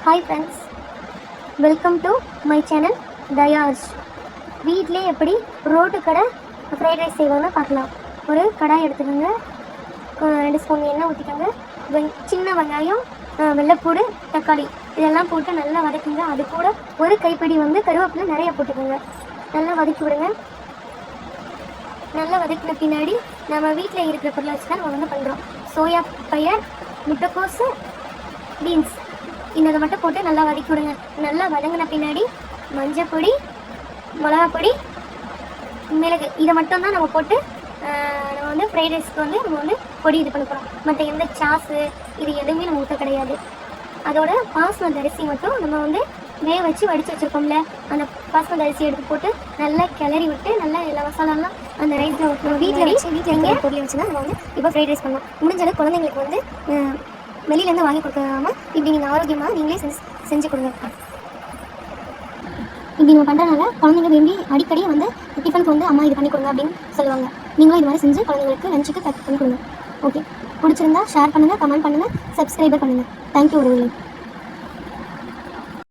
Hi friends, welcome to my channel Dayash. வீட்டிலே எப்படி road கடை ஃப்ரைட் ரைஸ் செய்வாங்க பார்க்கலாம். ஒரு கடாய் எடுத்துக்கோங்க, 2 ஸ்பூன் எண்ணெய் ஊற்றிக்கோங்க. சின்ன வெங்காயம், வெள்ளைப்பூடு, தக்காளி இதெல்லாம் போட்டு நல்லா வதக்குங்க. அது கூட ஒரு கைப்பிடி கருவேப்பிலை நிறைய போட்டுக்கோங்க. நல்லா வதக்கி விடுங்க. நல்லா வதக்கின பின்னாடி நம்ம வீட்டில் இருக்கிற பொருளை வச்சு தான் நம்ம பண்ணுறோம். சோயா பயிர், முட்டைக்கோசு, பீன்ஸ் இதை மட்டும் போட்டு நல்லா வதக்கி விடுங்க. நல்லா வதங்கின பின்னாடி மஞ்சள் பொடி, மிளகாப்பொடி, மிளகு இதை மட்டும் தான் நம்ம போட்டு நம்ம ஃப்ரைட் ரைஸ்க்கு நம்ம பொடி இது பண்ண போகிறோம். மற்ற எந்த சாஸு இது எதுவுமே நம்ம ஊற்ற கிடையாது. அதோட பாஸ்மதி அரிசி மட்டும் நம்ம வேக வச்சு வடித்து வச்சுருக்கோம்ல, அந்த பாஸ்மதி அரிசி எடுத்து போட்டு நல்லா கிளறி விட்டு நல்லா எல்லா மசாலாலாம் அந்த ரைஸில் ஊற்றணும். வீட்டில் எங்கள் பொருளை வச்சு தான் நம்ம இப்போ ஃப்ரைட் ரைஸ் பண்ணோம். முடிஞ்சாலும் குழந்தைங்களுக்கு வெளியிலேருந்து வாங்கி கொடுக்காம இப்படி நீங்கள் ஆரோக்கியமாக நீங்களே செஞ்சு கொடுங்க. இப்படி நம்ம பண்ணுறதுனால குழந்தைங்க விரும்பி அடிக்கடி டிஃபனுக்கு அம்மா இது பண்ணி கொடுங்க அப்படின்னு சொல்லுவாங்க. நீங்களும் இது மாதிரி செஞ்சு குழந்தைங்களுக்கு லஞ்சுக்கு பேக் பண்ணி கொடுங்க. ஓகே, பிடிச்சிருந்தா ஷேர் பண்ணுங்கள், கமெண்ட் பண்ணுங்கள், சப்ஸ்கிரைபர் பண்ணுங்கள். தேங்க்யூ உறவுகளே.